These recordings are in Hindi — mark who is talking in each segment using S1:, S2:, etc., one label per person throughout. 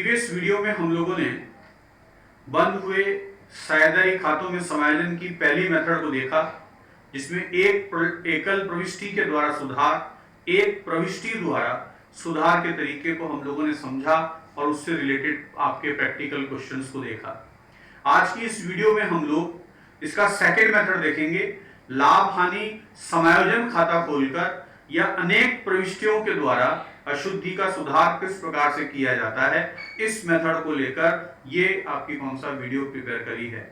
S1: प्रीवियस वीडियो में हम लोगों ने बंद हुए साझेदारी खातों में समायोजन की पहली मेथड को देखा, जिसमें एक एकल प्रविष्टि के द्वारा सुधार, एक प्रविष्टि द्वारा सुधार के तरीके को हम लोगों ने समझा और उससे रिलेटेड आपके प्रैक्टिकल क्वेश्चंस को देखा। आज की इस वीडियो में हम लोग इसका सेकेंड मेथड देखेंगे, लाभ हानि समायोजन खाता खोलकर या अनेक प्रविष्टियों के द्वारा अशुद्धि का सुधार किस प्रकार से किया जाता है। इस मेथड को लेकर ये आपकी कौन सा वीडियो प्रिपेयर करी है।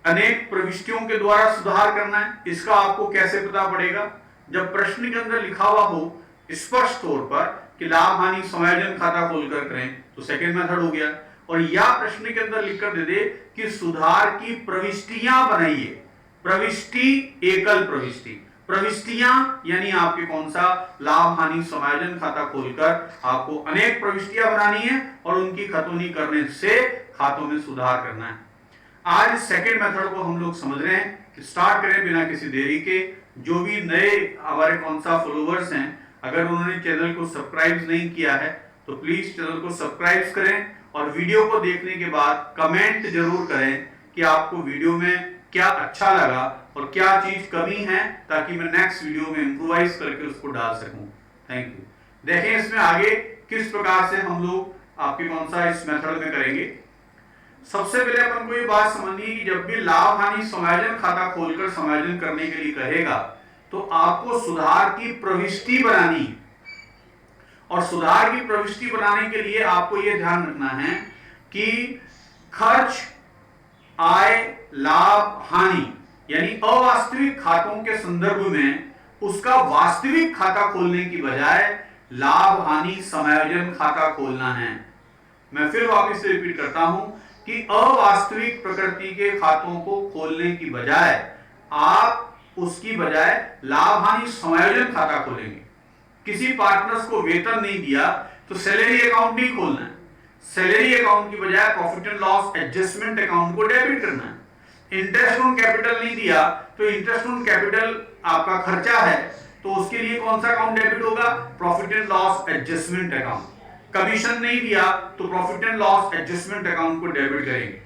S1: अनेक प्रविष्टियों के द्वारा सुधार करना है, इसका आपको कैसे पता पड़ेगा? जब प्रश्न के अंदर लिखा हुआ हो स्पष्ट तौर पर कि लाभ हानि समायोजन खाता खोलकर करें तो सेकेंड मेथड हो गया, और या प्रश्न के अंदर लिखकर दे दे कि सुधार की प्रविष्टियां बनाइए। प्रविष्टि एकल प्रविष्टि, प्रविष्टियां यानी आपके कौन सा लाभ हानि समायोजन खाता खोलकर आपको अनेक प्रविष्टियां बनानी है और उनकी खतौनी करने से खातों में सुधार करना है। आज सेकेंड मेथड को हम लोग समझ रहे हैं। स्टार्ट करें बिना किसी देरी के। जो भी नए हमारे कौन सा फॉलोवर्स हैं, अगर उन्होंने चैनल को सब्सक्राइब नहीं किया है तो प्लीज चैनल को सब्सक्राइब करें और वीडियो को देखने के बाद कमेंट जरूर करें कि आपको वीडियो में क्या अच्छा लगा और क्या चीज कमी है, ताकि मैं नेक्स्ट वीडियो में इंप्रूवाइज करके उसको डाल सकूं। Thank you. देखें इसमें आगे किस प्रकार से हम लोग आपके कौन सा इस मेथड में करेंगे। सबसे पहले अपन को ये बात समझनी है कि जब भी लाभ हानि समायोजन खाता खोलकर समायोजन करने के लिए कहेगा तो आपको सुधार की प्रविष्टि बनानी है, और सुधार की प्रविष्टि बनाने के लिए आपको यह ध्यान रखना है कि खर्च, आय, लाभ, हानि यानी अवास्तविक खातों के संदर्भ में उसका वास्तविक खाता खोलने की बजाय लाभ हानि समायोजन खाता खोलना है। मैं फिर वापस से रिपीट करता हूं कि अवास्तविक प्रकृति के खातों को खोलने की बजाय आप उसकी बजाय लाभ हानि समायोजन खाता खोलेंगे। किसी पार्टनर्स को वेतन नहीं दिया तो सैलरी अकाउंट नहीं खोलना है। सैलरी अकाउंट की बजाय profit and loss adjustment account को डेबिट करना है। इंटरेस्ट ऑन कैपिटल नहीं दिया तो इंटरेस्ट ऑन कैपिटल आपका खर्चा है तो उसके लिए कौन सा अकाउंट डेबिट होगा? Profit and loss adjustment account. Commission नहीं दिया तो profit and loss adjustment account को डेबिट करेंगे।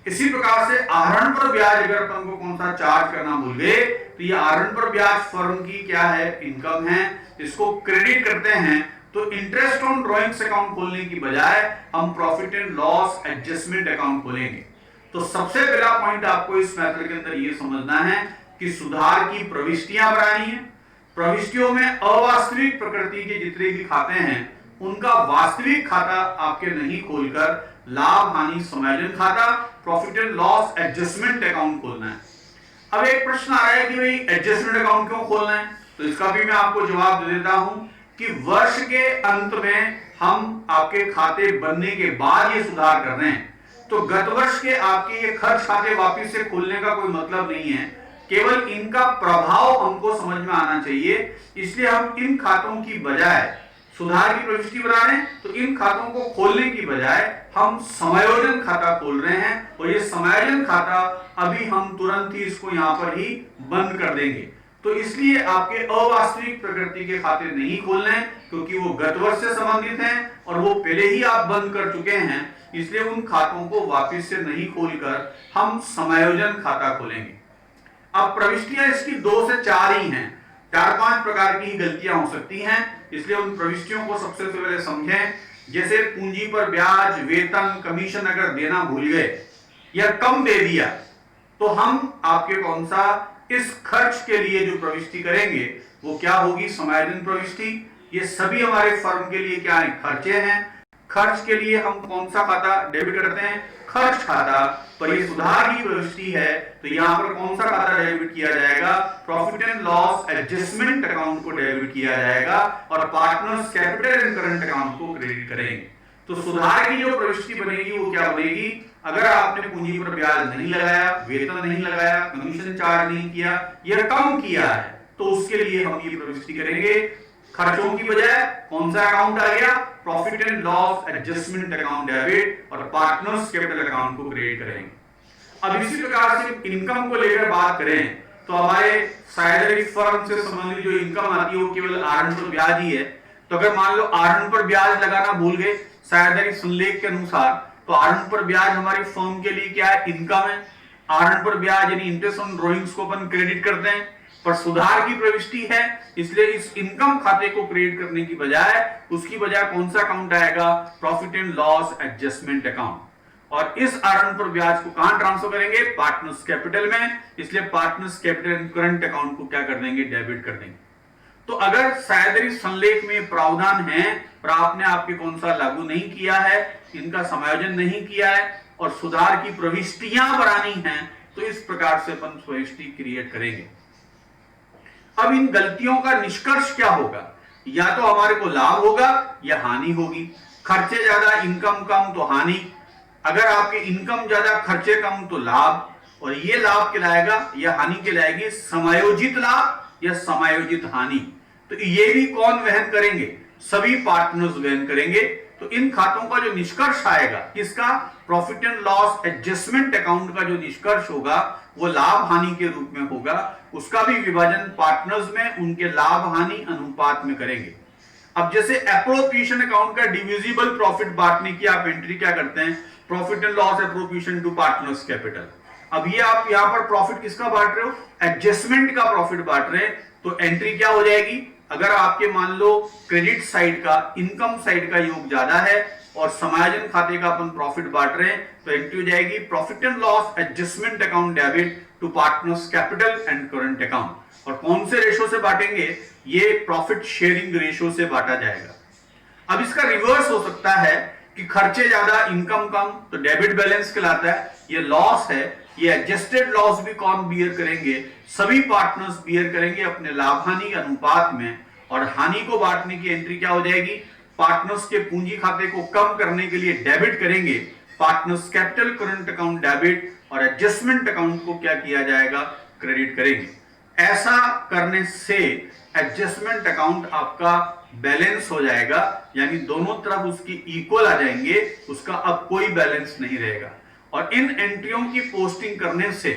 S1: इसी प्रकार से आहरण पर ब्याज अगर अपन को कौन सा चार्ज करना भूल गए तो ये आहरण पर ब्याज फर्म की क्या है? इनकम है, इसको क्रेडिट करते हैं। तो इंटरेस्ट ऑन ड्रॉइंग्स अकाउंट खोलने की बजाय हम profit and loss adjustment account खोलेंगे। तो सबसे पहला पॉइंट आपको इस मेथड के अंदर ये समझना है कि सुधार की प्रविष्टियां बनानी है। प्रविष्टियों में अवास्तविक प्रकृति के जितने भी खाते हैं उनका वास्तविक खाता आपके नहीं खोलकर लाभ हानि समायोजन खाता, profit and loss adjustment account खोलना है। अब एक प्रश्न आ रहा है कि भाई एडजस्टमेंट अकाउंट क्यों खोलना है? तो इसका भी मैं आपको जवाब दे देता हूं कि वर्ष के अंत में हम आपके खाते बनने के बाद ये सुधार कर रहे हैं, तो गत वर्ष के आपके ये खर्च खाते वापस से खोलने का कोई मतलब नहीं है। केवल इनका प्रभाव हमको समझ में आना चाहिए, इसलिए हम इन खातों की बजाय सुधार की प्रविष्टि बना रहे हैं। तो इन खातों को खोलने की बजाय हम समायोजन खाता खोल रहे हैं, और ये समायोजन खाता अभी हम तुरंत ही इसको यहां पर ही बंद कर देंगे। तो इसलिए आपके अवास्तविक प्रकृति के खाते नहीं खोलने हैं, क्योंकि वो गत वर्ष से संबंधित हैं और वो पहले ही आप बंद कर चुके हैं। इसलिए उन खातों को वापस से नहीं खोलकर हम समायोजन खाता खोलेंगे। अब प्रविष्टियां इसकी 2 से 4 ही हैं, 4-5 प्रकार की गलतियां हो सकती हैं, इसलिए उन प्रविष्टियों को सबसे पहले समझें। जैसे पूंजी पर ब्याज, वेतन, कमीशन अगर देना भूल गए या कम दे दिया तो हम आपके कौन सा इस खर्च के लिए जो प्रविष्टि करेंगे वो क्या होगी? समायोजन प्रविष्टि। ये सभी हमारे फर्म के लिए क्या है? खर्चे हैं। खर्च के लिए हम कौन सा खाता डेबिट करते हैं? खर्च खाता। पर ये सुधार की प्रविष्टि है तो यहाँ पर कौन सा खाता डेबिट किया जाएगा? Profit and loss adjustment account को डेबिट किया जाएगा, और partners capital and current account को क्रेडिट करेंगे। तो सुधार की जो प्रविष्टि बनेगी वो क्या बनेगी? अगर आपने पूंजी पर ब्याज नहीं लगाया, वेतन नहीं लगाया, कमीशन चार्ज नहीं किया या कम किया है, तो उसके लिए हम ये प्रविष्टि करेंगे। खर्चों की बजाय कौन सा अकाउंट आ गया? Profit and loss adjustment account debit, और पार्टनर्स कैपिटल अकाउंट को क्रेडिट करेंगे। अब इसी प्रकार से इनकम को लेकर बात करें तो हमारे साझेदारी फर्म से संबंधित जो इनकम आती है वो केवल आहरण पर ब्याज ही है। तो अगर मान लो आहरण पर ब्याज लगाना भूल गए, साझेदारी संलेख के अनुसार, तो आहरण पर ब्याज हमारी फर्म के लिए क्या है, इनकम है। आहरण पर ब्याज यानी इंटरेस्ट ऑन ड्रॉइंग्स को अपन क्रेडिट करते हैं, पर सुधार की प्रविष्टि है, इसलिए इस इनकम खाते को क्रेडिट करने की बजाय उसकी बजाय कौन सा अकाउंट आएगा, profit and loss adjustment account. और इस आहरण पर ब्याज को कहां ट्रांसफर करेंगे, पार्टनर्स कैपिटल में, इसलिए partners capital and current account को क्या कर देंगे, डेबिट कर देंगे। तो अगर साझेदारी संलेख में प्रावधान है पर आपने आपके कौन सा लागू नहीं किया है, इनका समायोजन नहीं किया है और सुधार की प्रविष्टियां बनानी हैं, तो इस प्रकार से अपन प्रविष्टि क्रिएट करेंगे। अब इन गलतियों का निष्कर्ष क्या होगा, या तो हमारे को लाभ होगा या हानि होगी। खर्चे ज्यादा इनकम कम तो हानि, अगर आपके इनकम ज्यादा खर्चे कम तो लाभ, और ये लाभ कहलाएगा या हानि कहलाएगी समायोजित लाभ या समायोजित हानि। तो ये भी कौन वहन करेंगे, सभी पार्टनर्स वहन करेंगे। तो इन खातों का जो निष्कर्ष आएगा, किसका, profit and loss adjustment account का जो निष्कर्ष होगा वो लाभ हानि के रूप में होगा। उसका भी विभाजन पार्टनर्स में उनके लाभ हानि अनुपात में करेंगे। अब जैसे एप्रोप्रिएशन अकाउंट का डिविजिबल प्रॉफिट बांटने की आप एंट्री क्या करते हैं, profit and loss appropriation to partners capital. अब ये आप यहां पर प्रॉफिट किसका बांट रहे हो, एडजस्टमेंट का प्रॉफिट बांट रहे हैं, तो एंट्री क्या हो जाएगी, अगर आपके मान लो क्रेडिट साइड का इनकम साइड का योग ज्यादा है और समायोजन खाते का अपन प्रॉफिट बांट रहे हैं, तो एंट्री हो जाएगी profit and loss adjustment account debit to partners capital and current account. और कौन से रेशो से बांटेंगे, ये प्रॉफिट शेयरिंग रेशो से बांटा जाएगा। अब इसका रिवर्स हो सकता है कि खर्चे ज्यादा इनकम कम, तो डेबिट बैलेंस कहलाता है। ये लॉस है, ये एडजस्टेड लॉस भी कौन बियर करेंगे, सभी पार्टनर्स बियर करेंगे अपने लाभ हानि अनुपात में। और हानि को बांटने की एंट्री क्या हो जाएगी, पार्टनर्स के पूंजी खाते को कम करने के लिए डेबिट करेंगे, partners capital current account debit, और एडजस्टमेंट अकाउंट को क्या किया जाएगा, क्रेडिट करेंगे। ऐसा करने से एडजस्टमेंट अकाउंट आपका बैलेंस हो जाएगा, यानी दोनों तरफ उसकी इक्वल आ जाएंगे, उसका अब कोई बैलेंस नहीं रहेगा। और इन एंट्रियों की पोस्टिंग करने से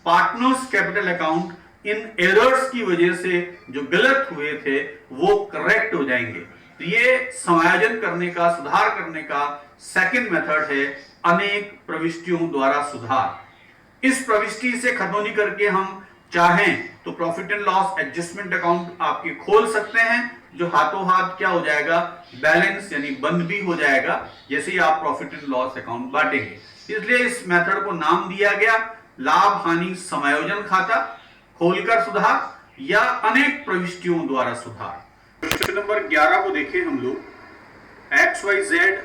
S1: partners capital account in errors की वजह से जो गलत हुए थे वो करेक्ट हो जाएंगे। तो ये समायोजन करने का, सुधार करने का सेकंड मेथड है, अनेक प्रविष्टियों द्वारा सुधार। इस प्रविष्टि से खतौनी करके हम चाहें तो profit and loss adjustment account आपके खोल सकते हैं, जो हाथों हाथ क्या हो जाएगा, बैलेंस यानी बंद भी हो जाएगा जैसे ही आप प्रॉफिट एंड लॉस अकाउंट बांटेंगे। इसलिए इस मेथड को नाम दिया गया लाभ हानि समायोजन खाता, खोलकर सुधार या अनेक प्रविष्टियों द्वारा सुधार। क्वेश्चन नंबर 11 को देखें हम लोग। XYZ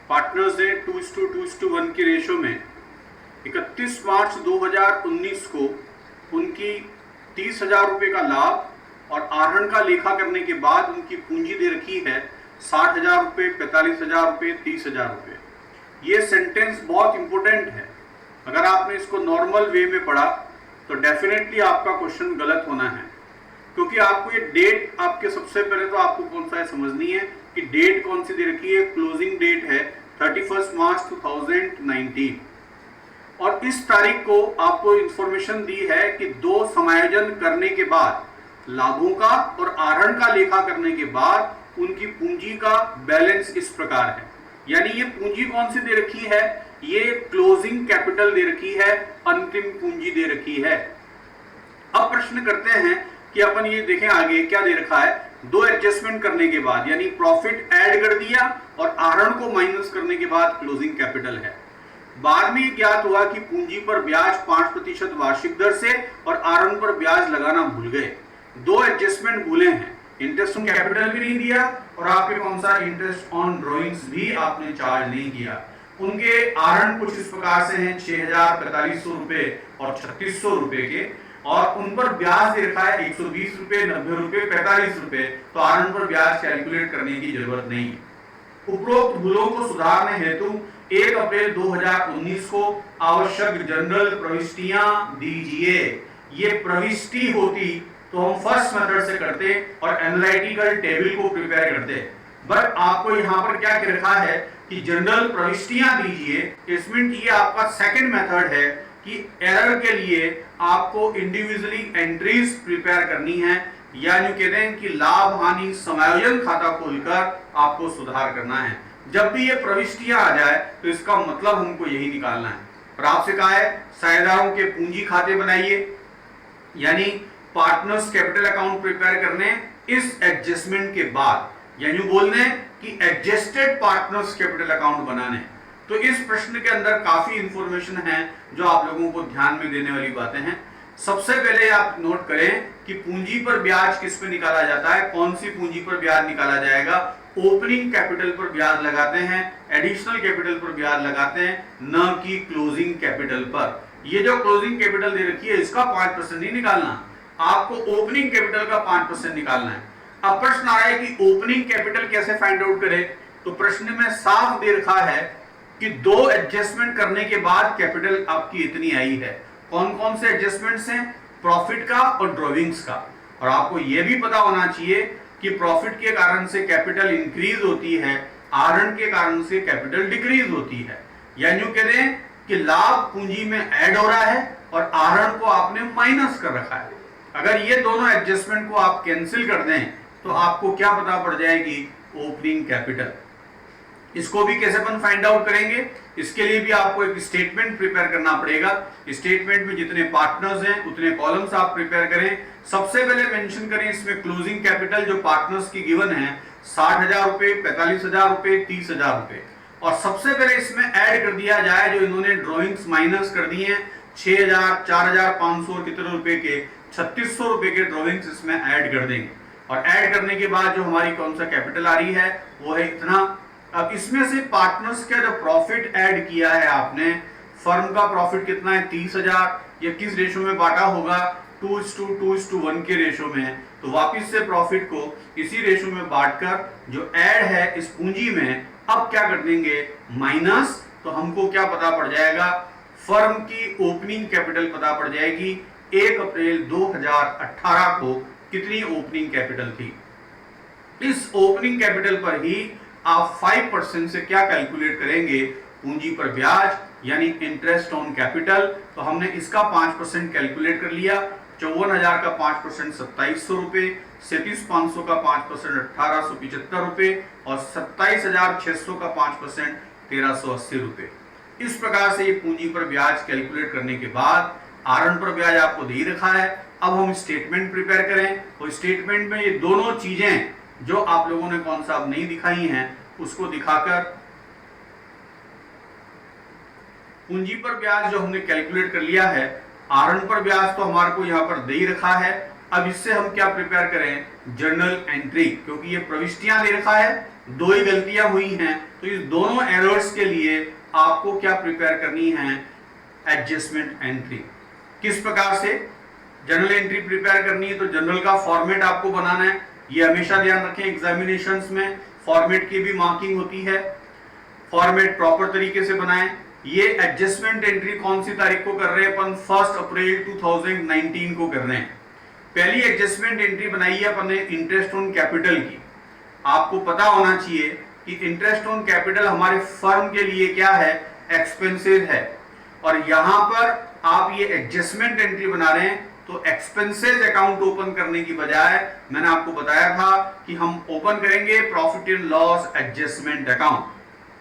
S1: पार्टनर्स ने 2:2:1 के रेशो में 31 मार्च 2019 को उनकी 30,000 रुपए का लाभ और आहरण का लेखा करने के बाद उनकी पूंजी दे रखी है 60,000 रुपए, 45,000 रुपए, 30,000 रुपए। ये सेंटेंस बहुत इंपॉर्टेंट है। अगर आपने इसको नॉर्मल वे में पढ़ा तो डेफिनेटली आपका क्वेश्चन गलत होना है, क्योंकि आपको ये डेट, आपके सबसे पहले तो आपको कौन सा है समझनी है कि डेट कौन सी दे रखी है। क्लोजिंग डेट है 31 मार्च 2019 और इस तारीख को आपको इंफॉर्मेशन दी है कि दो समायोजन करने के बाद, लाभों का और आहरण का लेखा करने के बाद उनकी पूंजी का बैलेंस इस प्रकार है। यानी ये पूंजी कौन सी दे रखी है, ये क्लोजिंग कैपिटल दे रखी है, अंतिम पूंजी दे रखी है। अब प्रश्न करते हैं कि अपन ये देखें आगे क्या दे रखा है। दो एडजस्टमेंट करने के बाद यानी प्रॉफिट ऐड कर दिया और आहरण को माइनस करने के बाद क्लोजिंग कैपिटल है। बाद में ज्ञात हुआ कि पूंजी पर ब्याज 5% वार्षिक दर से और आहरण पर ब्याज लगाना भूल गए। दो एडजस्टमेंट भूले हैं, इंटरेस्ट ऑन कैपिटल भी नहीं दिया और आपके कौन सा इंटरेस्ट ऑन ड्रॉइंग्स भी आपने चार्ज नहीं किया। उनके आहरण कुछ इस प्रकार से हैं 6,000, 4,500 रुपए और 3,600 रुपए के, और उन पर ब्याज दे रखा है 120 रुपए, 90 रुपए, 45 रुपए। तो आहरण पर ब्याज कैलकुलेट करने की जरूरत नहीं है। उपरोक्त भूलों को सुधारने हेतु 1 अप्रैल 2019 को आवश्यक जनरल प्रविष्टियां दीजिए। ये प्रविष्टि होती तो हम फर्स्ट मेथड से करते और एनालिटिकल टेबल को प्रिपेयर करते, बट आपको यहां पर क्या कह रखा है कि जनरल प्रविष्टियां दीजिए। इसमें ये आपका सेकंड मेथड है कि एरर के लिए आपको इंडिविजुअली एंट्रीज प्रिपेयर करनी है, यानी कहते हैं कि लाभ हानि समायोजन खाता खोलकर आपको सुधार करना है। जब भी ये प्रविष्टियां आ जाए तो इसका मतलब हमको यही निकालना है। और आपसे कहा है साझेदारों के पूंजी खाते बनाइए, यानी पार्टनर्स कैपिटल अकाउंट प्रिपेयर करने इस एडजस्टमेंट के बाद, यानी बोलने कि एडजस्टेड पार्टनर्स कैपिटल अकाउंट बनाने। तो इस प्रश्न के अंदर काफी इंफॉर्मेशन है जो आप लोगों को ध्यान में देने वाली बातें हैं। सबसे पहले आप नोट करें कि पूंजी पर ब्याज किस पे निकाला जाता है, कौन सी पूंजी पर ब्याज निकाला जाएगा। ओपनिंग कैपिटल पर ब्याज लगाते हैं, एडिशनल कैपिटल पर ब्याज लगाते हैं, न कि क्लोजिंग कैपिटल पर। ये जो क्लोजिंग कैपिटल दे रखी है इसका 5% नहीं निकालना, आपको ओपनिंग कैपिटल का 5% निकालना है। अब प्रश्न आ रहा है कि ओपनिंग कैपिटल कैसे फाइंड आउट करें, तो प्रश्न में साफ दे रखा है कि 2 एडजस्टमेंट करने के बाद कैपिटल आपकी इतनी आई है। कौन कौन से एडजस्टमेंट्स हैं, प्रॉफिट का और ड्रॉविंग्स का। और आपको यह भी पता होना चाहिए कि प्रॉफिट के कारण से कैपिटल इंक्रीज होती है, आहरण के कारण से कैपिटल डिक्रीज होती है। यानी यूं कह दें कि लाभ पूंजी में ऐड हो रहा है और आहरण को आपने माइनस कर रखा है। अगर ये दोनों एडजस्टमेंट को आप कैंसिल कर दें तो आपको क्या पता पड़ जाएगी, ओपनिंग कैपिटल। इसको भी कैसे अपन फाइंड आउट करेंगे, इसके लिए भी आपको एक स्टेटमेंट प्रिपेयर करना पड़ेगा। स्टेटमेंट में जितने पार्टनर्स हैं उतने कॉलम्स आप प्रिपेयर करें। सबसे पहले मेंशन करें इसमें क्लोजिंग कैपिटल जो पार्टनर्स की गिवन है 60,000 रुपए, 45,000 रुपए, 30,000 रुपए। और सबसे पहले इसमें ऐड कर दिया जाए जो इन्होंने ड्रॉइंग्स माइनस कर दिए हैं 6,000, 4,500 कितने रुपए के, 3,600 रुपए के ड्रॉइंग्स इसमें ऐड कर देंगे। और ऐड करने के बाद जो हमारी कौन सा कैपिटल आ रही है वो है इतना। अब इसमें से पार्टनर्स का जो प्रॉफिट ऐड किया है आपने, फर्म का प्रॉफिट कितना है 30,000, ये किस रेशो में बांटा होगा, 2:2:1 के रेशो में है। तो वापिस से प्रॉफिट को इसी रेशो में बांटकर जो ऐड है इस पूंजी में अब क्या कर देंगे, माइनस। तो हमको क्या पता पड़ जाएगा, फर्म की ओपनिंग कैपिटल पता पड़ जाएगी 1 अप्रैल 2018 को कितनी ओपनिंग कैपिटल थी। इस ओपनिंग कैपिटल पर ही आप 5% से क्या कैलकुलेट करेंगे, पूंजी पर ब्याज यानी इंटरेस्ट ऑन कैपिटल। तो हमने इसका 5% कैलकुलेट कर लिया। 54,000 का 5% 2,700 रुपए, 37,500 का 5% 1,875 रुपए और 27,600 का 5% 1,380 रुपए। इस प्रकार से ये पूंजी पर ब्याज कैलकुलेट करने के बाद आहरण पर ब्याज आपको दे रखा है। अब हम स्टेटमेंट प्रिपेयर करें और स्टेटमेंट में ये दोनों चीजें जो आप लोगों ने कौन सा अब नहीं दिखाई हैं उसको दिखाकर पूंजी पर ब्याज जो हमने कैलकुलेट कर लिया है, आहरण पर ब्याज तो हमारे को यहां पर दे ही रखा है। अब इससे हम क्या प्रिपेयर करें, जर्नल एंट्री, क्योंकि ये प्रविष्टियां दे रखा है, 2 ही गलतियां हुई हैं। तो इस दोनों एरर्स के लिए आपको क्या प्रिपेयर करनी है, एडजस्टमेंट एंट्री। किस प्रकार से जर्नल एंट्री प्रिपेयर करनी है, तो जर्नल का फॉर्मेट आपको बनाना है। ये हमेशा ध्यान रखें, एग्जामिनेशंस में फॉर्मेट की भी मार्किंग होती है। फॉर्मेट प्रॉपर तरीके से बनाएं। ये एडजस्टमेंट एंट्री कौन सी तारीख को कर रहे हैं अपन, 1 अप्रैल 2019 को कर रहे हैं। पहली एडजस्टमेंट एंट्री बनाई है अपन ने इंटरेस्ट ऑन कैपिटल की। आपको पता होना चाहिए कि इंटरेस्ट ऑन कैपिटल हमारे फर्म के लिए क्या है, एक्सपेंसेस है। और यहां पर आप ये एडजस्टमेंट एंट्री बना रहे हैं तो एक्सपेंसेस अकाउंट ओपन करने की बजाय मैंने आपको बताया था कि हम ओपन करेंगे profit and loss adjustment account,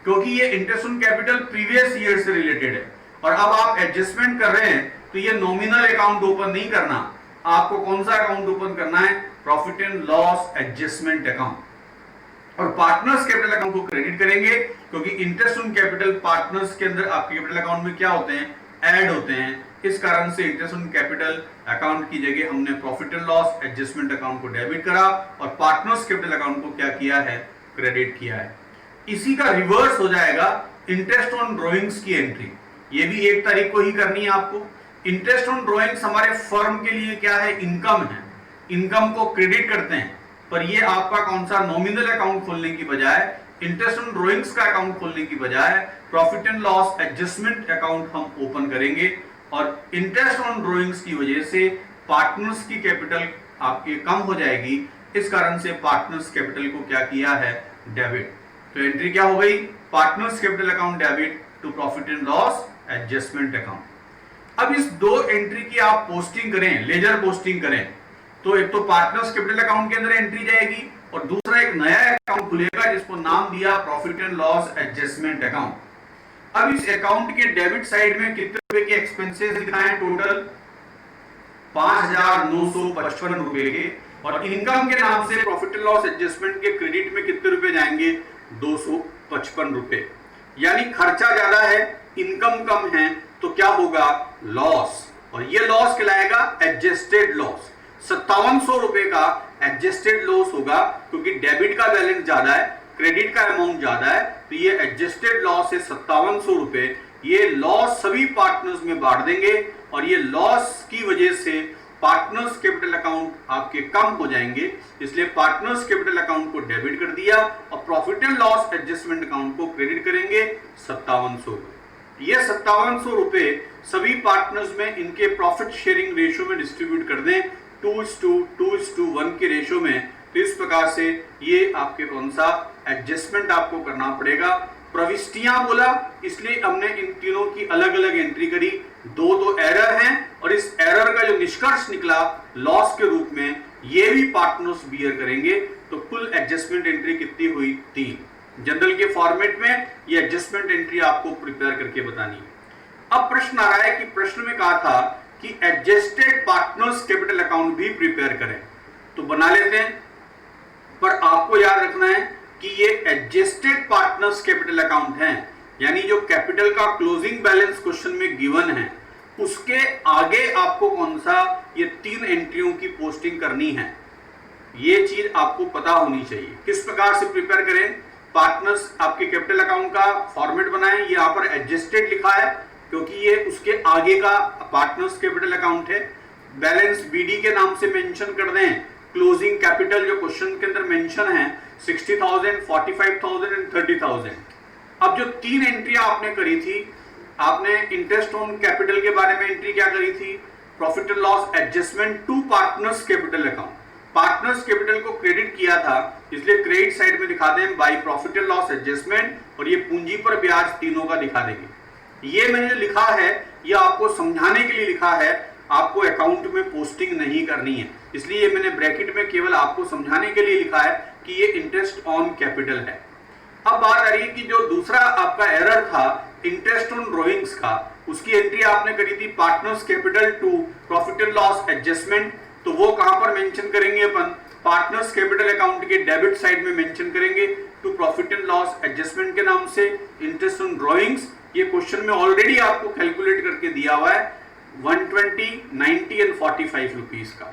S1: क्योंकि ये interest on capital previous year से रिलेटेड है। और अब आप एडजस्टमेंट कर रहे हैं तो ये नॉमिनल अकाउंट ओपन नहीं करना, आपको कौन सा अकाउंट ओपन करना है, profit and loss adjustment account. और पार्टनर्स कैपिटल अकाउंट को क्रेडिट करेंगे क्योंकि इंटरेस्ट ऑन कैपिटल पार्टनर्स के अंदर आपके कैपिटल अकाउंट में क्या होते हैं, ऐड होते हैं। इस कारण से इंटरेस्ट ऑन कैपिटल अकाउंट की जगह हमने profit and loss adjustment account को डेबिट करा और पार्टनर्स कैपिटल अकाउंट को क्या किया है, क्रेडिट किया है। इसी का रिवर्स हो जाएगा इंटरेस्ट ऑन ड्रॉइंग्स की एंट्री। ये भी 1 तारीख को ही करनी है आपको। इंटरेस्ट ऑन ड्रॉइंग्स हमारे फर्म के लिए क्या है, इनकम है। इनकम को क्रेडिट करते हैं, पर ये आपका कौन सा, नॉमिनल अकाउंट खोलने की बजाय, इंटरेस्ट ऑन ड्रॉइंग्स का अकाउंट खोलने की बजाय profit and loss adjustment account हम ओपन करेंगे। और इंटरेस्ट ऑन ड्रॉइंग्स की वजह से पार्टनर्स की कैपिटल आपकी कम हो जाएगी। इस कारण से पार्टनर्स कैपिटल को क्या किया है, डेबिट। तो एंट्री क्या हो गई, partners capital account debit to profit and loss adjustment account. अब इस 2 एंट्री की आप पोस्टिंग करें, लेजर पोस्टिंग करें, तो एक तो पार्टनर्स कैपिटल अकाउंट के अंदर एंट्री जाएगी और दूसरा एक नया अकाउंट खुलेगा जिसको नाम दिया profit and loss adjustment account. अब इस अकाउंट के डेबिट साइड में कितने रुपए के एक्सपेंसेस दिखाएं? टोटल 5,955 रुपए के, और इनकम के नाम से प्रॉफिट एंड लॉस एडजस्टमेंट के क्रेडिट में कितने रुपए जाएंगे? 255 रुपए। यानी खर्चा ज्यादा है, इनकम कम है, तो क्या होगा? लॉस। और ये लॉस कहलाएगा एडजस्टेड लॉस। 5700 रुपए का एडजस्टेड लॉस होगा, क्योंकि डेबिट का बैलेंस ज्यादा है, क्रेडिट का अमाउंट ज्यादा है, तो ये एडजस्टेड लॉस है 5700 रुपए। ये लॉस सभी पार्टनर्स में बांट देंगे, और ये लॉस की वजह से पार्टनर्स कैपिटल अकाउंट आपके कम हो जाएंगे, इसलिए पार्टनर्स कैपिटल अकाउंट को डेबिट कर दिया और profit and loss adjustment account को क्रेडिट करेंगे 5700 रुपए। ये 5700 रुपए सभी पार्टनर्स में इनके प्रॉफिट शेयरिंग रेशियो में डिस्ट्रीब्यूट कर दें 2:1 के रेशियो में। तो इस प्रकार से ये आपके कौन सा एडजस्टमेंट आपको करना पड़ेगा। प्रविष्टियां बोला इसलिए हमने इन तीनों की अलग अलग एंट्री करी। दो एरर हैं, और इस एरर का जो निष्कर्ष निकला लॉस के रूप में, ये भी पार्टनर्स बियर करेंगे। तो कुल एडजस्टमेंट एंट्री कितनी हुई? 3। जनरल के फॉर्मेट में ये एडजस्टमेंट एंट्री आपको प्रिपेयर करके बतानी है। अब प्रश्न आ रहा है कि प्रश्न में कहा था कि एडजस्टेड पार्टनर्स कैपिटल अकाउंट भी प्रिपेयर करें, तो बना लेते हैं। पर आपको याद रखना है कि ये एडजस्टेड पार्टनर्स कैपिटल अकाउंट है, यानी जो कैपिटल का क्लोजिंग बैलेंस क्वेश्चन में गिवन है उसके आगे आपको कौन सा ये 3 एंट्रियों की पोस्टिंग करनी है, ये चीज आपको पता होनी चाहिए। किस प्रकार से प्रिपेयर करें? पार्टनर्स आपके कैपिटल अकाउंट का फॉर्मेट बनाएं। ये यहाँ पर एडजस्टेड लिखा है क्योंकि ये उसके आगे का पार्टनर्स कैपिटल अकाउंट है। बैलेंस बीडी के नाम से मेंशन कर दें। क्लोजिंग कैपिटल जो क्वेश्चन के अंदर मेंशन है 60,000, 45,000 एंड 30,000। अब जो 3 एंट्री आपने करी थी, आपने इंटरेस्ट ऑन कैपिटल के बारे में एंट्री क्या करी थी? Profit and loss adjustment to partners capital account. Partners capital को क्रेडिट किया था, इसलिए क्रेडिट साइड में दिखा दें by profit and loss adjustment, और ये पूंजी पर ब्याज तीनों का दिखा देंगे। ये मैंने जो लिखा है ये आपको समझाने के लिए लिखा है, आपको अकाउंट में पोस्टिंग नहीं करनी है, इसलिए मैंने ब्रैकेट में केवल आपको समझाने के लिए लिखा है कि ये इंटरेस्ट ऑन कैपिटल है। अब बात आ रही है कि जो दूसरा आपका एरर था इंटरेस्ट ऑन ड्रॉइंग्स का, उसकी एंट्री आपने करी थी partners capital to profit and loss adjustment. तो वो कहां पर मेंशन करेंगे? अपन पार्टनर्स कैपिटल अकाउंट के डेबिट साइड में मेंशन करेंगे to profit and loss adjustment के नाम से इंटरेस्ट ऑन ड्रॉइंग्स। ये क्वेश्चन में ऑलरेडी आपको कैलकुलेट करके दिया हुआ है 120, 90 एंड 45 रुपीज का।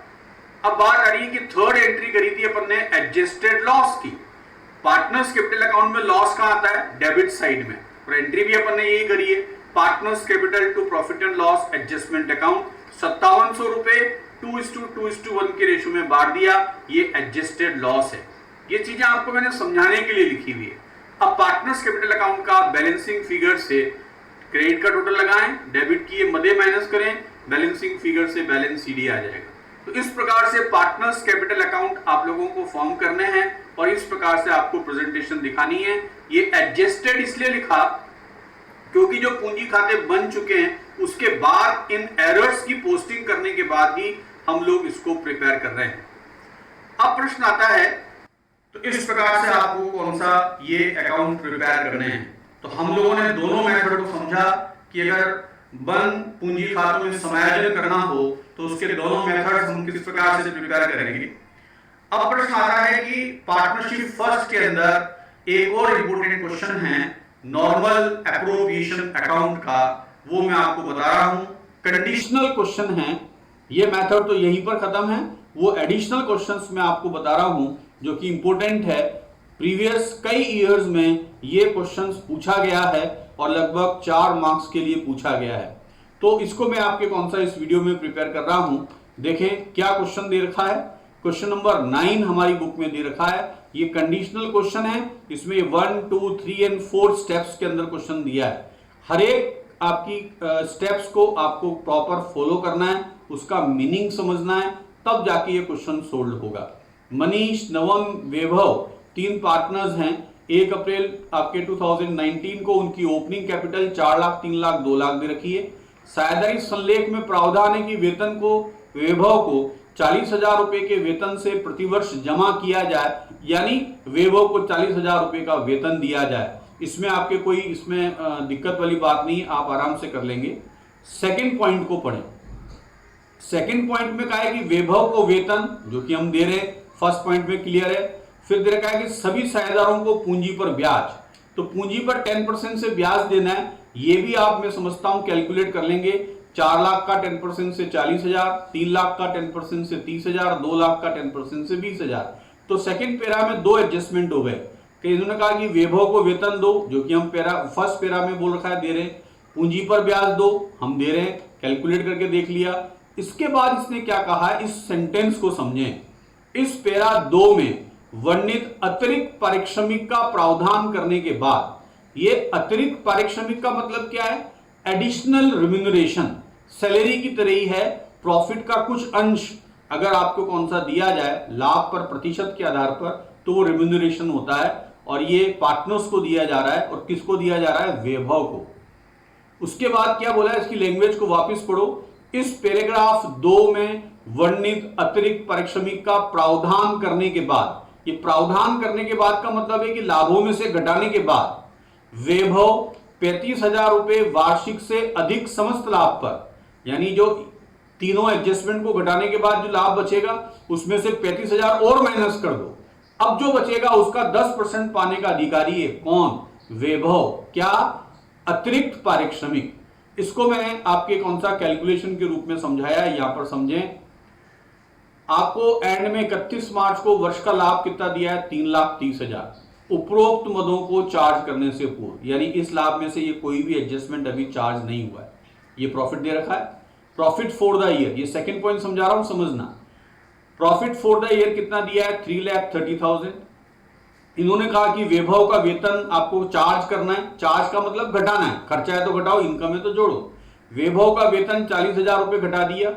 S1: अब बात आ रही है कि थर्ड एंट्री करी थी अपन ने एडजस्टेड लॉस की। पार्टनर्स कैपिटल अकाउंट में लॉस कहां आता है? डेबिट साइड में, और एंट्री भी अपन ने यही करी है partners capital to profit and loss adjustment account. 5700 रुपए 2:1 के रेशियो में बांट दिया, ये एडजस्टेड लॉस है। ये चीजें आपको मैंने समझाने के लिए लिखी हुई है। अब पार्टनर्स कैपिटल अकाउंट का बैलेंसिंग फिगर से क्रेडिट का टोटल लगाएं, डेबिट की ये मदे माइनस करें, बैलेंसिंग फिगर से बैलेंस सीडी आ जाएगा। तो इस प्रकार से पार्टनर्स कैपिटल अकाउंट आप लोगों को फॉर्म करने हैं और इस प्रकार से आपको प्रेजेंटेशन दिखानी है। ये एडजस्टेड इसलिए लिखा क्योंकि जो पूंजी खाते बन चुके हैं उसके बाद इन एरर्स की पोस्टिंग करने के बाद ही हम लोग इसको प्रिपेयर कर रहे हैं। अब प्रश्न आता है तो इस प्रकार से आपको कौन सा ये अकाउंट प्रिपेयर करने हैं। तो हम लोगों ने दोनों मेथड को समझा कि अगर बंद पूंजी खातों में समायोजन करना हो तो उसके दोनों मेथड हम किस प्रकार से प्रिपेयर करेंगे। अब प्रश्न आता है कि पार्टनरशिप फर्स्ट के अंदर एक और इंपोर्टेंट क्वेश्चन है नॉर्मल अप्रोप्रिएशन अकाउंट का, वो मैं आपको बता रहा हूं। कंडीशनल क्वेश्चन है, ये मेथड तो यहीं पर खत्म है, वो एडिशनल क्वेश्चंस मैं आपको बता रहा हूं जो कि इंपोर्टेंट है। प्रीवियस कई ईयर्स में ये क्वेश्चंस पूछा गया है और लगभग 4 मार्क्स के लिए पूछा गया है। तो इसको मैं आपके कौन सा इस वीडियो में प्रिपेयर कर रहा हूं। देखें क्या क्वेश्चन दे रखा है। क्वेश्चन नंबर 9 हमारी बुक में दे रखा है। ये कंडीशनल क्वेश्चन है, इसमें 1, 2, 3 एंड 4 स्टेप्स के अंदर क्वेश्चन दिया है। हर एक आपकी स्टेप्स को आपको प्रॉपर फॉलो करना है, उसका मीनिंग समझना है, तब जाके ये क्वेश्चन सोल्व होगा। मनीष, नवम, वैभव 3 पार्टनर्स हैं। 1 अप्रैल आपके 2019 को उनकी ओपनिंग कैपिटल 4 लाख, 3 लाख, 2 लाख दे रखी है। साझेदारी संलेख में प्रावधान है कि वेतन को वैभव को 40,000 रुपए के वेतन से प्रतिवर्ष जमा किया जाए यानी वैभव को 40,000 रुपए का वेतन दिया जाए। इसमें आपके कोई इसमें दिक्कत वाली बात नहीं, आप आराम से कर लेंगे। सेकंड पॉइंट को पढ़ें। सेकंड पॉइंट में कहा है कि वैभव को वेतन जो कि हम दे रहे हैं, फर्स्ट पॉइंट में क्लियर है। फिर दे रखा है कि सभी साझेदारों को पूंजी पर ब्याज, तो पूंजी पर 10% से ब्याज देना है। ये भी आप, मैं समझता हूं, कैलकुलेट कर लेंगे। 4 लाख का 10% से 40,000, 3 लाख का 10% से 30,000, 2 लाख का 10% से 20,000। तो सेकंड पैरा में 2 एडजस्टमेंट हो गए कि इन्होंने कहा कि वैभव को वेतन दो, जो कि हम फर्स्ट पैरा में बोल रखा है दे रहे हैं। पूंजी पर ब्याज दो, हम दे रहे हैं, कैलकुलेट करके देख लिया। इसके बाद इसने क्या कहा है, इस सेंटेंस को समझें। इस पैरा 2 में वर्णित अतिरिक्त पारिश्रमिक का प्रावधान करने के बाद, ये अतिरिक्त पारिश्रमिक का मतलब क्या है, एडिशनल रिम्यूनरेशन, सैलरी की तरह ही है। प्रॉफिट का कुछ अंश अगर आपको कौन सा दिया जाए लाभ पर प्रतिशत के आधार पर, तो वो रिम्यूनरेशन होता है, और ये पार्टनर्स को दिया जा रहा है। और किसको दिया जा रहा है, वैभव को। उसके बाद क्या बोला है, इसकी लैंग्वेज को वापस पढ़ो। इस पैराग्राफ 2 में वर्णित अतिरिक्त पारिश्रमिक का प्रावधान करने के बाद, ये प्रावधान करने के बाद का मतलब है कि लाभों में से घटाने के बाद वैभव 35,000 रुपए वार्षिक से अधिक समस्त लाभ पर, यानी जो तीनों एडजस्टमेंट को घटाने के बाद जो लाभ बचेगा उसमें से 35,000 और माइनस कर दो। अब जो बचेगा उसका 10% पाने का अधिकारी है कौन, वैभव। क्या, अतिरिक्त पारिश्रमिक। इसको मैंने आपके कौन सा कैलकुलेशन के रूप में समझाया है, यहां पर समझें। आपको एंड में 31 मार्च को वर्ष का लाभ कितना दिया है, 3,30,000 उपरोक्त मदों को चार्ज करने से पूर्व, यानी इस लाभ में से ये कोई भी एडजस्टमेंट अभी चार्ज नहीं हुआ है। ये प्रॉफिट दे रखा है, प्रॉफिट फॉर द ईयर। ये सेकंड पॉइंट समझा रहा हूं, समझना। प्रॉफिट फॉर द ईयर कितना दिया है, 3,30,000। इन्होंने कहा कि वैभव का वेतन आपको चार्ज करना है, चार्ज का मतलब घटाना है, खर्चा है तो घटाओ, इनकम है तो जोड़ो। वैभव का वेतन 40,000 रुपए घटा दिया।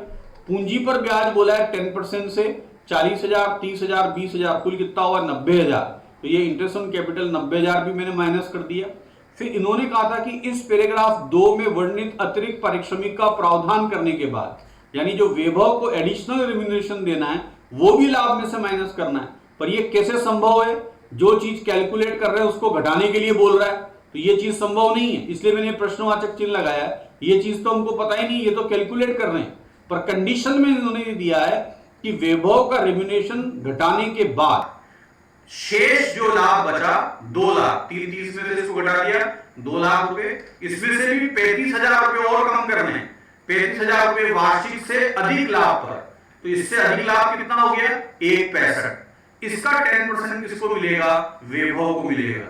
S1: पूंजी पर ब्याज बोला है 10% से 40,000, 30,000, 20,000, कुल कितना हुआ, 90,000। तो ये इंटरेस्ट ऑन कैपिटल 90,000 भी मैंने माइनस कर दिया। फिर इन्होंने कहा था कि इस पैराग्राफ 2 में वर्णित अतिरिक्त पारिश्रमिक का प्रावधान करने के बाद, यानी जो वैभव को एडिशनल रिम्यूनरेशन देना है वो भी लाभ में से माइनस करना है। पर ये कैसे संभव है, जो चीज कैलकुलेट कर रहे हैं उसको घटाने के लिए बोल रहा है, तो ये चीज संभव नहीं है। इसलिए मैंने प्रश्नवाचक चिन्ह लगाया। ये चीज तो हमको पता ही नहीं, ये तो कैलकुलेट कर रहे हैं। पर कंडीशन में इन्होंने दिया है कि वैभव का रिम्यूनरेशन घटाने के बाद शेष जो लाभ बचा 2 लाख, 30 में से इसको घटा दिया 2 लाख रुपए, इसमें से भी 35,000 रुपए और कम करने हैं, 35,000 रुपए वार्षिक से अधिक लाभ पर। तो इससे अधिक लाभ कितना हो गया, 1,65। इसका 10% किसको मिलेगा, वैभव को मिलेगा।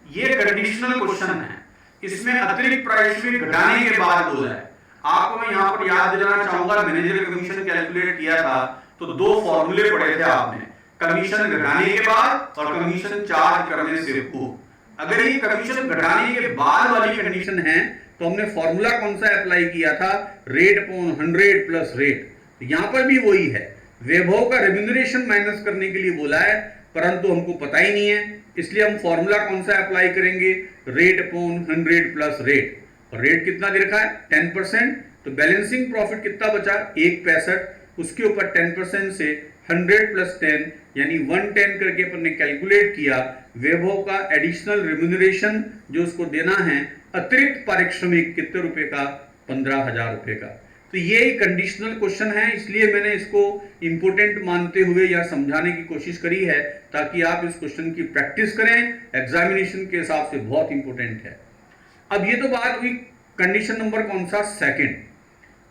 S1: ये कंडीशनल क्वेश्चन है, इसमें अतिरिक्त पारिश्रमिक घटाने के बाद बोला है। आपको मैं यहां पर याद दिलाना चाहूंगा, मैनेजर कमीशन कैलकुलेट किया था तो 2 फॉर्मूले पढ़े थे आपने, कमीशन घटाने के बाद और कमीशन चार्ज करने से पूर्व। अगर ये कमीशन घटाने के बाद वाली कंडीशन है तो हमने फॉर्मूला कौन सा अप्लाई किया था, रेट अपॉन 100 प्लस रेट। यहां पर भी वही है, वैभव का रेम्यूनरेशन माइनस करने के लिए बोला है, परंतु हमको पता ही नहीं है, इसलिए हम फॉर्मूला कौन सा अप्लाई करेंगे, रेट अपॉन 100 प्लस रेट। और रेट कितना दे रखा है, 10%। तो बैलेंसिंग प्रॉफिट कितना बचा, 1,65। उसके ऊपर 10% से 100 प्लस 10 यानी 110 करके अपन ने कैलकुलेट किया। वैभव का एडिशनल रिम्यूनरेशन जो उसको देना है, अतिरिक्त पारिश्रमिक कितने रुपए का, 15,000 रुपए का। तो ये कंडीशनल क्वेश्चन है, इसलिए मैंने इसको इंपोर्टेंट मानते हुए या समझाने की कोशिश करी है, ताकि आप इस क्वेश्चन की प्रैक्टिस करें, एग्जामिनेशन के हिसाब से बहुत इंपोर्टेंट है। अब ये तो बात हुई कंडीशन नंबर कौन सा, सेकंड।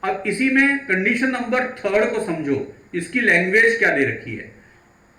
S1: अब इसी में कंडीशन नंबर 3 को समझो, इसकी लैंग्वेज क्या दे रखी है,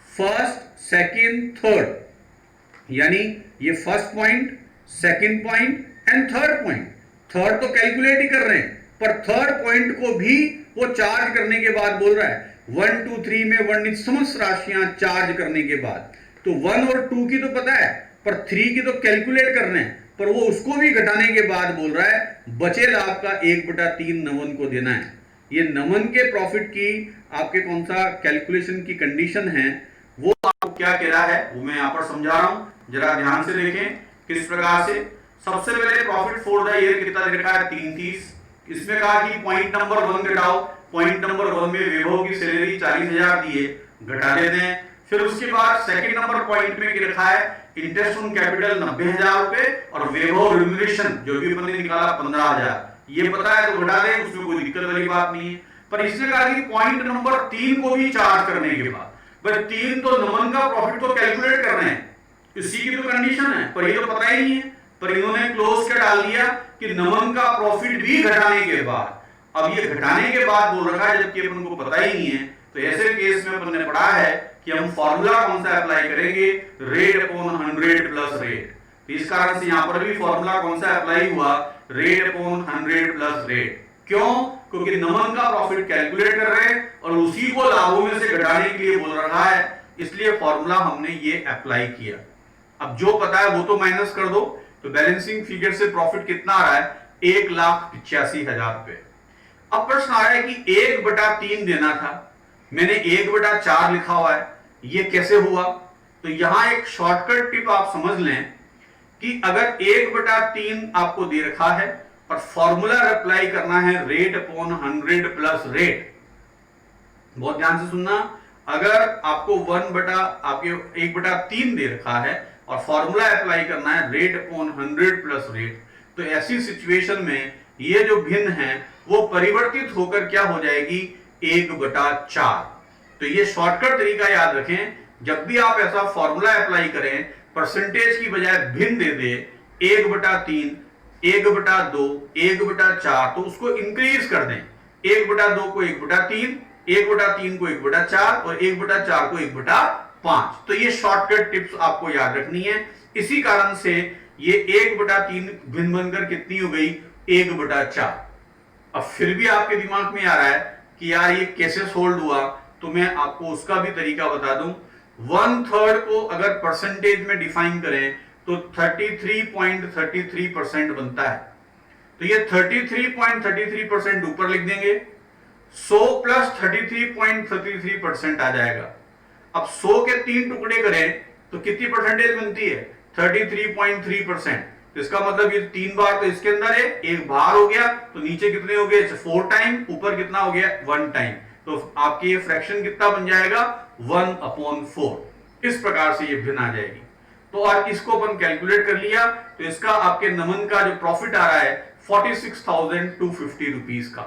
S1: फर्स्ट, सेकंड, थर्ड। यानी ये first point, second point and third point. Third तो कैलकुलेट ही कर रहे हैं, पर थर्ड पॉइंट को भी वो चार्ज करने के बाद बोल रहा है 1, 2, 3 में वर्णित समस्त राशियां चार्ज करने के बाद। तो 1 और 2 की तो पता है, पर 3 की तो कैलकुलेट करने हैं, पर वो उसको भी घटाने के बाद बोल रहा है बचे लाभ का 1/3 नमन को देना है। ये नमन के प्रॉफिट की आपके कौन सा कैलकुलेशन की कंडीशन है, वो आपको क्या कह रहा है वो मैं यहां पर समझा रहा हूं, जरा ध्यान से देखें किस प्रकार से। सबसे पहले प्रॉफिट फॉर द ईयर कितना दे रखा है, 330। इसमें कहा कि पॉइंट नंबर 1 घटाओ। पॉइंट नंबर 1 में वैभव की सैलरी 40,000 दी है, घटा देते हैं। फिर उसके बाद सेकंड नंबर पॉइंट में क्या लिखा है, इंटरेस्ट ऑन कैपिटल 90,000 रुपए और वैभव रिम्यूनरेशन जो भी अपन ने निकाला 15,000, ये पता है तो घटा दें, उसमें कोई दिक्कत वाली बात नहीं है। पर इसने कहा कि पॉइंट नंबर 3 को भी चार्ज करने के बाद, भाई 3 तो नमन का प्रॉफिट तो कैलकुलेट कर रहे हैं, इसी की तो कंडीशन है, पर ये तो पता ही नहीं है, पर इन्होंने क्लोज क्या डाल दिया कि नमन का प्रॉफिट भी घटाने के बाद। अब ये घटाने के बाद बोल रखा है, जबकि अपन को पता ही नहीं है। तो ऐसे केस में अपन ने पढ़ा है कि हम फॉर्मूला कौन सा अप्लाई करेंगे, रेट अपॉन 100 प्लस रेट। तो इस कारण से यहां पर भी फॉर्मूला कौन सा अप्लाई हुआ, रेट अपॉन 100 प्लस रेट। क्यों? क्योंकि नमन का प्रॉफिट कैलकुलेट कर रहे हैं और उसी को लाभों में से घटाने के लिए बोल रहा है, इसलिए फॉर्मूला हमने ये अप्लाई किया। अब जो पता है वो तो माइनस कर दो, तो बैलेंसिंग फिगर से प्रॉफिट कितना आ रहा है, 1,85,000 रुपए। अब प्रश्न आ रहा है कि 1/3 देना था, मैंने 1/4 लिखा हुआ है, ये कैसे हुआ? तो यहां एक शॉर्टकट टिप आप समझ लें कि अगर 1/3 आपको दे रखा है और फॉर्मूला अप्लाई करना है रेट अपॉन 100 प्लस रेट। बहुत ध्यान से सुनना, अगर आपको 1/3 दे रखा है और फॉर्मूला अप्लाई करना है रेट अपॉन 100 प्लस रेट, तो ऐसी सिचुएशन में ये जो भिन्न है वो परिवर्तित होकर क्या हो जाएगी, 1/4। तो ये शॉर्टकट तरीका याद रखें, जब भी आप ऐसा फॉर्मूला अप्लाई करें, परसेंटेज की बजाय भिन्न दे दे, 1/3, 1/2, 1/4, तो उसको इंक्रीज कर दें, 1/2 को 1/3, 1/3 को 1/4 और 1/4 को 1/5। तो ये शॉर्टकट टिप्स आपको याद रखनी है। इसी कारण से ये 1/3 भिन्न बनकर कितनी हो गई, 1/4। अब फिर भी आपके दिमाग में आ रहा है कि यार ये कैसे सोल्व हुआ, तो मैं आपको उसका भी तरीका बता दूं। 1/3 को अगर परसेंटेज में डिफाइन करें तो 33.33% बनता है। तो ये 33.33% ऊपर लिख देंगे, 100 प्लस 33.33% आ जाएगा। अब 100 के 3 टुकड़े करें तो कितनी परसेंटेज बनती है, 33.3%। तो इसका मतलब ये 3 बार तो इसके अंदर है, एक बाहर हो गया, तो नीचे कितने हो गए, 4 टाइम, ऊपर कितना हो गया, 1 टाइम। तो आपकी ये फ्रैक्शन कितना बन जाएगा, 1/4। इस प्रकार से ये भिन्न आ जाएगी। तो और इसको अपन कैलकुलेट कर लिया, तो इसका आपके नमन का जो प्रॉफिट आ रहा है 46,250 रुपीज का।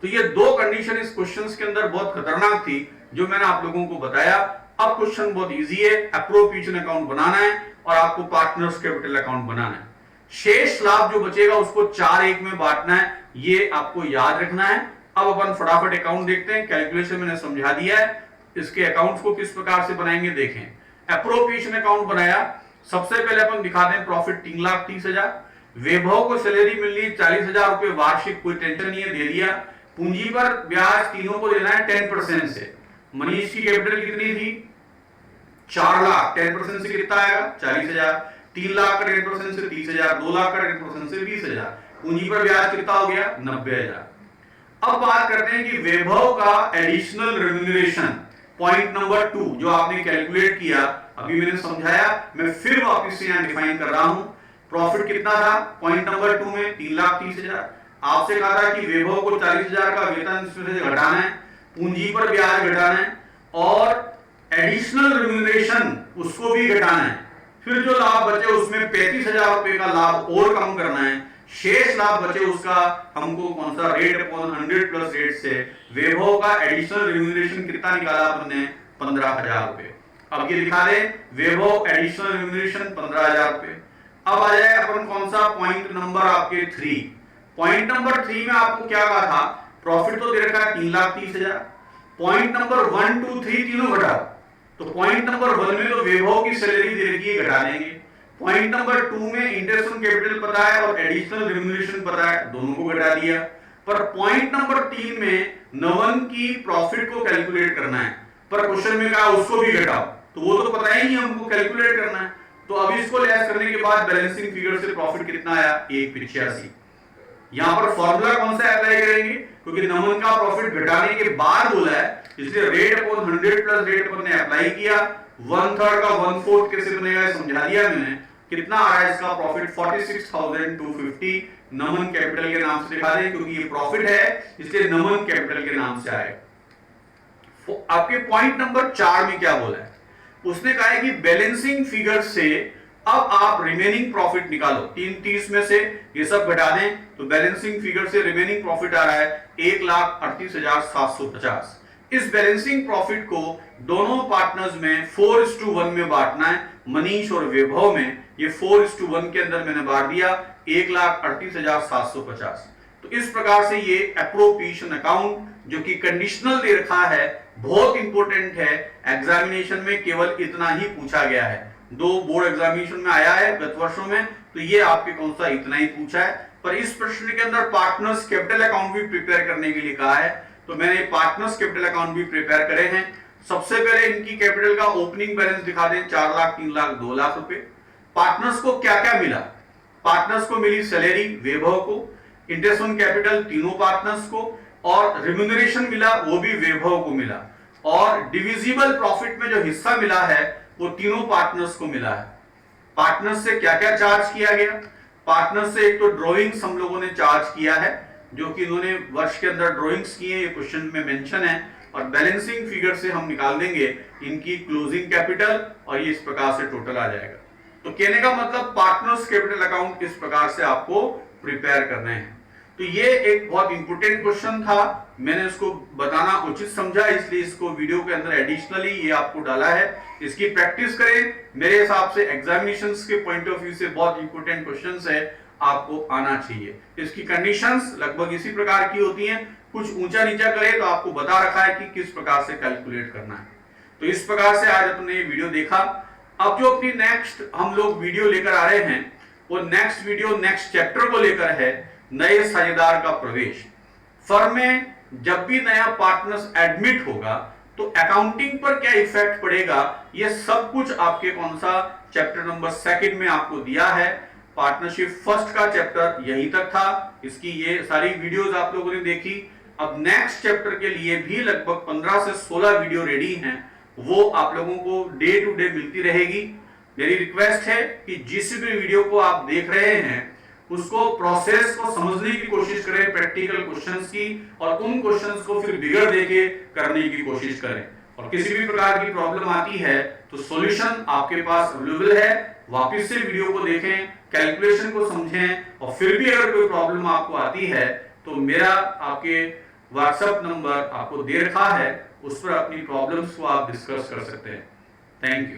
S1: तो ये दो कंडीशन इस क्वेश्चन के अंदर बहुत खतरनाक थी, जो मैंने आप लोगों को बताया। अब क्वेश्चन बहुत इजी है, एप्रोप्रिएशन अकाउंट बनाना है और आपको पार्टनर्स कैपिटल अकाउंट बनाना है। शेष लाभ जो बचेगा उसको 4-1 में बांटना है, ये आपको याद रखना है। अब अपन फटाफट अकाउंट देखते हैं, कैलकुलेशन मैंने समझा दिया है, इसके अकाउंट्स को किस प्रकार से बनाएंगे देखें। एप्रोप्रिएशन अकाउंट बनाया, सबसे पहले अपन दिखाते हैं प्रॉफिट 3,30,000, वैभव को सैलरी मिलनी 40,000 रुपए वार्षिक, कोई टेंशन नहीं है, दे दिया। पूंजी पर ब्याज तीनों को देना है 10% से। मनीष की कैपिटल कितनी थी, 4 लाख, 10% से कितना आएगा, 40,000। 3 लाख का 10% से 30,000, 2 लाख का 10% से 20,000। पूंजी पर ब्याज कितना हो गया, 90,000। अब बात करते हैं कि वैभव का एडिशनल रेम्यूनरेशन, पॉइंट नंबर 2 जो आपने कैलकुलेट किया, अभी मैंने समझाया, मैं फिर वापस से यहां डिफाइन कर रहा हूं। प्रॉफिट कितना था पॉइंट नंबर 2 में, 3,30,000। आपसे कहा था कि वैभव को 40,000 का वेतन इसमें से घटाना है, पूंजी पर ब्याज घटाना है और एडिशनल रेम्यूनरेशन उसको भी घटाना है। फिर जो लाभ बचे उसमें 35,000 रुपए का लाभ और कम करना है, शेष लाभ बचे उसका हमको कौन सा, रेट अपॉन 100 प्लस रेट से वैभव का एडिशनल रेम्यूनरेशन कितना निकाला हमने, 15,000 रुपए। अब ये लिखा दे, वैभव एडिशनल रेम्यूनरेशन 15,000 रुपए। अब आ जाए अपन कौन सा, पॉइंट नंबर आपके 3। पॉइंट नंबर 3 में आपको क्या कहा था, प्रॉफिट तो दे रखा है 3,30,000, पॉइंट नंबर 1, 2, 3 तीनों घटाओ। तो पॉइंट नंबर 1 में तो वैभव की सैलरी दे रखी है, घटा देंगे। पॉइंट नंबर 2 में इंटरेस्ट ऑन कैपिटल पता है और एडिशनल रेम्यूनरेशन पता है, दोनों को घटा दिया। पर पॉइंट नंबर 3 में नमन की प्रॉफिट को कैलकुलेट करना है, पर क्वेश्चन में कहा उसको भी घटाओ, तो वो तो पता ही नहीं, हमको कैलकुलेट करना है। तो अब इसको लेस करने के बाद बैलेंसिंग फिगर से प्रॉफिट कितना आया, 1,85। यहां पर फॉर्मूला कौन सा अप्लाई करेंगे, क्योंकि नमन का प्रॉफिट घटाने के बाद बोला है, इसलिए रेट अपॉन 100 प्लस रेट पर ने अप्लाई किया। 1/3 का 1/4 कैसे बनेगा समझा दिया मैंने। कितना आ रहा है इसका प्रॉफिट, 46,250। नमन कैपिटल के नाम से दिखा दें, क्योंकि ये प्रॉफिट है इसलिए नमन कैपिटल के नाम से आएगा। आपके पॉइंट नंबर 4 में क्या बोला है, उसने कहा है कि बैलेंसिंग फिगर से अब आप रिमेनिंग प्रॉफिट निकालो। 330 में से ये सब घटा दें तो बैलेंसिंग फिगर से रिमेनिंग प्रॉफिट आ रहा है 1,38,750। इस बैलेंसिंग प्रॉफिट को दोनों पार्टनर्स में 4:1 में बांटना है। मनीष और वैभव में ये 4:1 के अंदर मैंने बांट दिया 1,38,750। तो इस प्रकार से ये एप्रोप्रिएशन अकाउंट जो कि कंडीशनल दे रखा है, बहुत इंपॉर्टेंट है। एग्जामिनेशन में केवल इतना ही पूछा गया है। 2 बोर्ड एग्जामिनेशन में आया है गत वर्षों में, तो ये आपके कौन सा इतना ही पूछा है। पर इस प्रश्न के अंदर पार्टनर्स कैपिटल अकाउंट भी प्रिपेयर करने के लिए कहा है, तो मैंने पार्टनर्स कैपिटल अकाउंट भी प्रिपेयर करे हैं। सबसे पहले इनकी कैपिटल का ओपनिंग बैलेंस दिखा दें, 4 लाख, 3 लाख, 2 लाख रुपए। पार्टनर्स को क्या क्या मिला? पार्टनर्स को मिली सैलरी वैभव को, इंटरेस्ट ऑन कैपिटल तीनों पार्टनर्स को, और रिम्यूनरेशन मिला वो भी वैभव को मिला, और डिविजिबल प्रॉफिट में जो हिस्सा मिला है वो तीनों पार्टनर्स को मिला है। पार्टनर्स से क्या क्या चार्ज किया गया? पार्टनर्स से एक तो ड्रॉइंग्स हम लोगों ने चार्ज किया है, जो कि इन्होंने वर्ष के अंदर ड्रॉइंग्स किए, ये क्वेश्चन में मेंशन है। और बैलेंसिंग फिगर से हम निकाल देंगे इनकी क्लोजिंग कैपिटल, और ये इस प्रकार से टोटल आ जाएगा। तो कहने का मतलब पार्टनर्स कैपिटल अकाउंट इस प्रकार से आपको प्रिपेयर करने हैं। तो ये एक बहुत इंपॉर्टेंट क्वेश्चन था, मैंने इसको बताना उचित समझा, इसलिए इसको वीडियो के अंदर एडिशनली ये आपको डाला है। इसकी प्रैक्टिस करें, मेरे हिसाब से एग्जामिनेशंस के पॉइंट ऑफ व्यू से बहुत इंपॉर्टेंट क्वेश्चंस है, आपको आना चाहिए। इसकी कंडीशंस लगभग इसी प्रकार की होती हैं, कुछ ऊंचा नीचा करे तो आपको बता रखा है कि किस प्रकार से कैलकुलेट करना है। तो इस प्रकार से आज अपने ये वीडियो देखा। अब जो अपनी नेक्स्ट हम लोग वीडियो लेकर आ रहे हैं, वो नेक्स्ट वीडियो नेक्स्ट चैप्टर को लेकर है, नए साझेदार का प्रवेश। फर्म में जब भी नया पार्टनर्स एडमिट होगा तो अकाउंटिंग पर क्या इफेक्ट पड़ेगा, ये सब कुछ आपके कौन सा चैप्टर नंबर 2 में आपको दिया है। पार्टनरशिप फर्स्ट का चैप्टर यहीं तक था, इसकी ये सारी वीडियोस आप लोगों ने देखी। अब नेक्स्ट चैप्टर के लिए भी लगभग 15 से 16 वीडियो रेडी हैं, वो आप लोगों को डे टू डे मिलती रहेगी। मेरी रिक्वेस्ट है कि जिस भी वीडियो को आप देख रहे हैं उसको प्रोसेस को समझने की कोशिश करें, प्रैक्टिकल क्वेश्चंस की, और उन क्वेश्चंस को फिर बिगड़ देके करने की कोशिश करें। और किसी भी प्रकार की प्रॉब्लम आती है तो सॉल्यूशन आपके पास अवेलेबल है। वापस से वीडियो को देखें, कैलकुलेशन को समझें, और फिर भी अगर कोई प्रॉब्लम आपको आती है तो मेरा आपके व्हाट्सएप नंबर आपको दे रखा है, उस पर अपनी प्रॉब्लम्स को आप डिस्कस कर सकते हैं। Thank you.